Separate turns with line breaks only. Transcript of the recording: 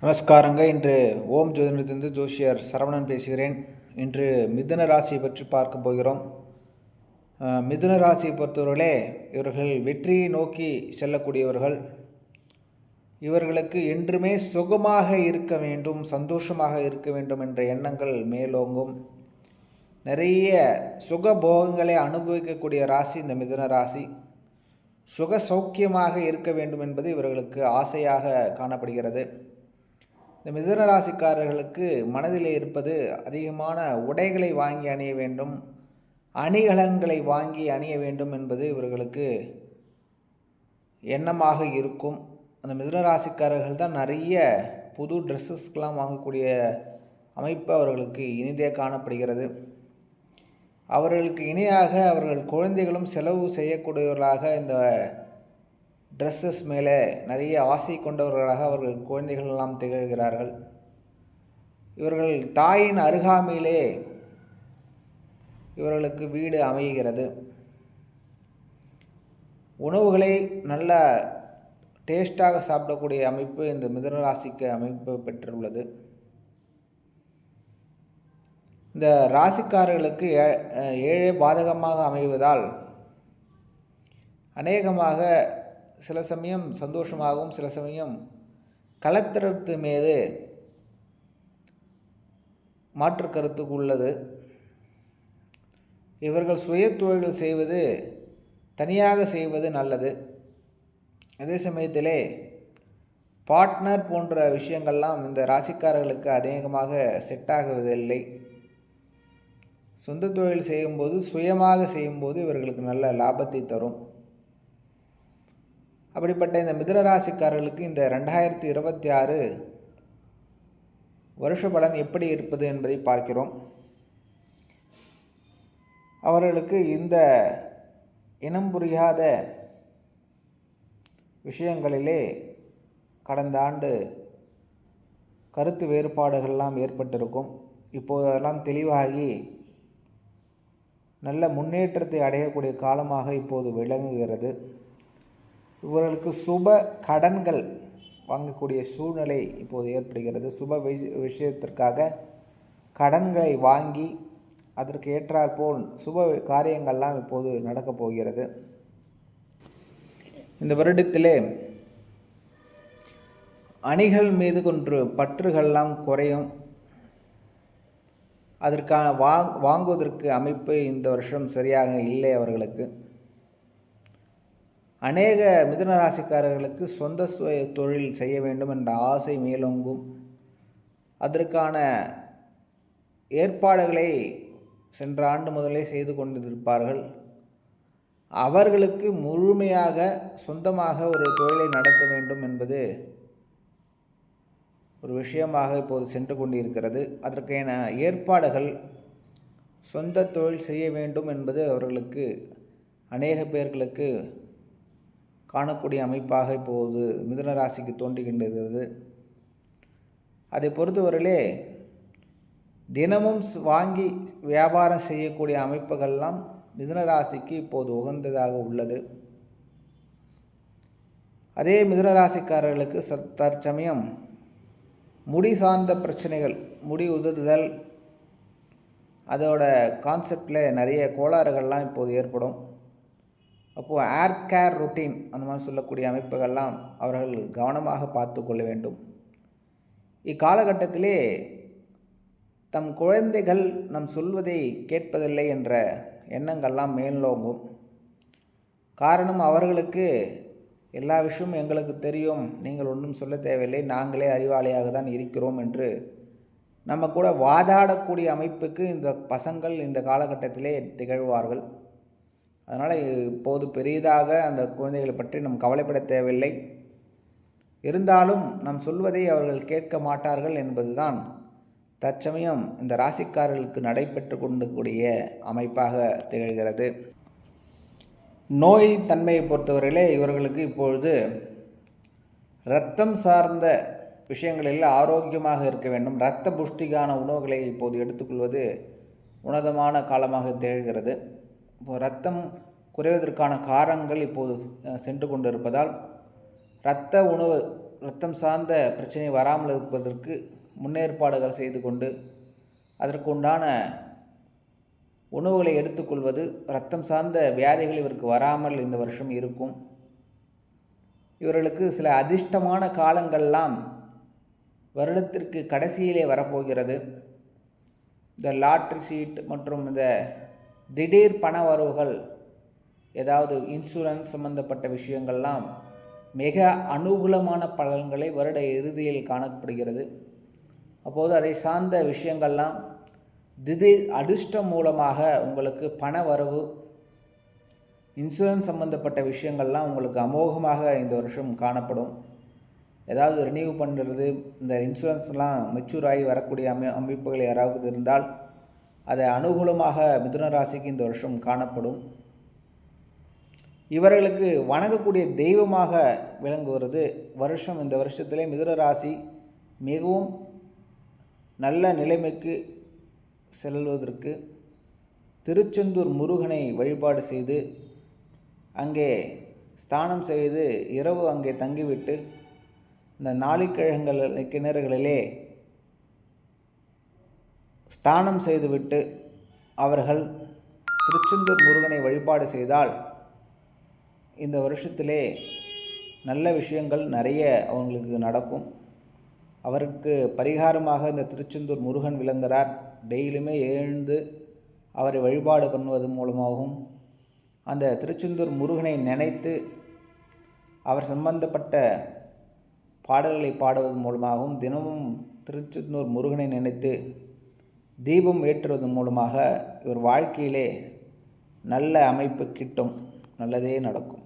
நமஸ்காரங்க. இன்று ஓம் ஜோதிடத்திலிருந்து ஜோஷியர் சரவணன் பேசுகிறேன். இன்று மிதுன ராசியை பற்றி பார்க்க போகிறோம். மிதுன ராசியை பொறுத்தவர்களே இவர்கள் வெற்றியை நோக்கி செல்லக்கூடியவர்கள். இவர்களுக்கு என்றுமே சுகமாக இருக்க வேண்டும், சந்தோஷமாக இருக்க வேண்டும் என்ற எண்ணங்கள் மேலோங்கும். நிறைய சுகபோகங்களை அனுபவிக்கக்கூடிய ராசி இந்த மிதுன ராசி. சுக சௌக்கியமாக இருக்க வேண்டும் என்பது இவர்களுக்கு ஆசையாக காணப்படுகிறது. இந்த மிதுன ராசிக்காரர்களுக்கு மனதில் இருப்பது அதிகமான உடைகளை வாங்கி அணிய வேண்டும், அணிகலன்களை வாங்கி அணிய வேண்டும் என்பது இவர்களுக்கு எண்ணமாக இருக்கும். அந்த மிதுன ராசிக்காரர்கள் தான் நிறைய புது ட்ரெஸ்ஸஸ்க்கெலாம் வாங்கக்கூடிய அமைப்பு அவர்களுக்கு இனிதே காணப்படுகிறது. அவர்களுக்கு இணையாக அவர்கள் குழந்தைகளும் செலவு செய்யக்கூடியவர்களாக இந்த ட்ரெஸ்ஸஸ் மேலே நிறைய ஆசை கொண்டவர்களாக அவர்கள் குழந்தைகள் எல்லாம் திகழ்கிறார்கள். இவர்கள் தாயின் அருகாமையிலே இவர்களுக்கு வீடு அமைகிறது. உணவுகளை நல்ல டேஸ்டாக சாப்பிடக்கூடிய அமைப்பு இந்த மிதுன ராசிக்கு அமைப்பு பெற்றுள்ளது. இந்த ராசிக்காரர்களுக்கு ஏழே பாதகமாக அமைவதால் அநேகமாக சில சமயம் சந்தோஷமாகவும் சில சமயம் கலத்திரத்து மீது மாற்று கருத்து உள்ளது. இவர்கள் சுய தொழில் செய்வது தனியாக செய்வது நல்லது. அதே சமயத்திலே பார்ட்னர் போன்ற விஷயங்கள்லாம் இந்த ராசிக்காரர்களுக்கு அதிகமாக செட் ஆகுவதில்லை. சொந்த தொழில் செய்யும்போது சுயமாக செய்யும்போது இவர்களுக்கு நல்ல லாபத்தை தரும். அப்படிப்பட்ட இந்த மிதுன ராசிக்காரர்களுக்கு இந்த 2026 வருஷ பலன் எப்படி இருப்பது என்பதை பார்க்கிறோம். அவர்களுக்கு இந்த இனம் புரியாத விஷயங்களிலே கடந்த ஆண்டு கருத்து வேறுபாடுகள்லாம் ஏற்பட்டிருக்கும். இப்போது அதெல்லாம் தெளிவாகி நல்ல முன்னேற்றத்தை அடையக்கூடிய காலமாக இப்போது விளங்குகிறது. இவர்களுக்கு சுப கடன்கள் வாங்கக்கூடிய சூழ்நிலை இப்போது ஏற்படுகிறது. சுப விஷயத்திற்காக கடன்களை வாங்கி அதற்கு ஏற்றாற்போல் சுப காரியங்கள்லாம் இப்போது நடக்கப் போகிறது. இந்த வருடத்திலே அணிகள் மீது கொன்று பற்றுகள்லாம் குறையும். அதற்கான வாங்குவதற்கு அமைப்பு இந்த வருஷம் சரியாக இல்லை. அவர்களுக்கு அநேக மிதுன ராசிக்காரர்களுக்கு சொந்த தொழில் செய்ய வேண்டும் என்ற ஆசை மேலோங்கும். அதற்கான ஏற்பாடுகளை சென்ற ஆண்டு முதலே செய்து கொண்டிருப்பார்கள். அவர்களுக்கு முழுமையாக சொந்தமாக ஒரு தொழிலை நடத்த வேண்டும் என்பது ஒரு விஷயமாக இப்போது சென்று கொண்டிருக்கிறது. அதற்கான ஏற்பாடுகள் சொந்த தொழில் செய்ய வேண்டும் என்பது அவர்களுக்கு அநேக பேர்களுக்கு காணக்கூடிய அமைப்பாக இப்போது மிதுன ராசிக்கு தோன்றுகின்றது. அதை பொறுத்தவரையிலே தினமும் வாங்கி வியாபாரம் செய்யக்கூடிய அமைப்புகள்லாம் மிதுன ராசிக்கு இப்போது உகந்ததாக உள்ளது. அதே மிதுன ராசிக்காரர்களுக்கு தற்சமயம் முடி சார்ந்த பிரச்சனைகள், முடி உதிர்தல், அதோட கான்செப்டில் நிறைய கோளாறுகள்லாம் இப்போது ஏற்படும். அப்போது ஏர் கேர் ரொட்டீன் அந்த மாதிரி சொல்லக்கூடிய அமைப்புகள்லாம் அவர்கள் கவனமாக பார்த்து கொள்ள வேண்டும். இக்காலகட்டத்திலே தம் குழந்தைகள் நம் சொல்வதை கேட்பதில்லை என்ற எண்ணங்கள்லாம் மேலோங்கும். காரணம், அவர்களுக்கு எல்லா விஷயமும் எங்களுக்கு தெரியும், நீங்கள் ஒன்றும் சொல்ல தேவையில்லை, நாங்களே அறிவாளியாக தான் இருக்கிறோம் என்று நம்ம கூட வாதாடக்கூடிய அமைப்புக்கு இந்த பசங்கள் இந்த காலகட்டத்திலே திகழ்வார்கள். அதனால் இப்போது பெரிதாக அந்த குழந்தைகளை பற்றி நம் கவலைப்பட தேவையில்லை. இருந்தாலும் நாம் சொல்வதை அவர்கள் கேட்க மாட்டார்கள் என்பதுதான் தற்சமயம் இந்த ராசிக்காரர்களுக்கு நடைபெற்று கொண்டக்கூடிய அமைப்பாக திகழ்கிறது. நோய் தன்மையை பொறுத்தவரையிலே இவர்களுக்கு இப்பொழுது இரத்தம் சார்ந்த விஷயங்களில் ஆரோக்கியமாக இருக்க வேண்டும். இரத்த புஷ்டிக்கான உணவுகளை இப்போது எடுத்துக்கொள்வது உன்னதமான காலமாக திகழ்கிறது. இப்போ இரத்தம் குறைவதற்கான காரணங்கள் இப்போது சென்று கொண்டிருப்பதால் இரத்த உணவு இரத்தம் சார்ந்த பிரச்சனை வராமல் இருப்பதற்கு முன்னேற்பாடுகள் செய்து கொண்டு அதற்கு உண்டான உணவுகளை எடுத்துக்கொள்வது, இரத்தம் சார்ந்த வியாதிகள் இவருக்கு வராமல் இந்த வருஷம் இருக்கும். இவர்களுக்கு சில அதிர்ஷ்டமான காலங்கள்லாம் வருடத்திற்கு கடைசியிலே வரப்போகிறது. இந்த லாட்ரி சீட் மற்றும் இந்த திடீர் பண வரவுகள், ஏதாவது இன்சூரன்ஸ் சம்பந்தப்பட்ட விஷயங்கள்லாம் மிக அனுகூலமான பலன்களை வருட இறுதியில் காணப்படுகிறது. அப்போது அதை சார்ந்த விஷயங்கள்லாம் திடீர் அதிர்ஷ்டம் மூலமாக உங்களுக்கு பண வரவு, இன்சூரன்ஸ் சம்பந்தப்பட்ட விஷயங்கள்லாம் உங்களுக்கு அமோகமாக இந்த வருஷம் காணப்படும். ஏதாவது ரினியூ பண்ணுறது, இந்த இன்சூரன்ஸ்லாம் மெச்சூர் ஆகி வரக்கூடிய அமைப்புகள் யாராவது இருந்தால் அதை அனுகூலமாக மிதுன ராசிக்கு இந்த வருஷம் காணப்படும். இவர்களுக்கு வணங்கக்கூடிய தெய்வமாக விளங்குவது இந்த வருஷத்திலே மிதுன ராசி மிகவும் நல்ல நிலைமைக்கு செல்வதற்கு திருச்செந்தூர் முருகனை வழிபாடு செய்து அங்கே ஸ்நானம் செய்து இரவு அங்கே தங்கிவிட்டு இந்த நாளிக்கிழங்கள் கிணறுகளிலே ஸ்நானம் செய்துவிட்டு அவர்கள் திருச்செந்தூர் முருகனை வழிபாடு செய்தால் இந்த வருஷத்திலே நல்ல விஷயங்கள் நிறைய அவங்களுக்கு நடக்கும். அவருக்கு பரிகாரமாக இந்த திருச்செந்தூர் முருகன் விளங்குகிறார். டெய்லியுமே எழுந்து அவரை வழிபாடு பண்ணுவது மூலமாகவும், அந்த திருச்செந்தூர் முருகனை நினைத்து அவர் சம்பந்தப்பட்ட பாடல்களை பாடுவதன் மூலமாகவும், தினமும் திருச்செந்தூர் முருகனை நினைத்து தீபம் ஏற்றுவதன் மூலமாக இவர் வாழ்க்கையிலே நல்ல அமைப்பு கிட்டும், நல்லதே நடக்கும்.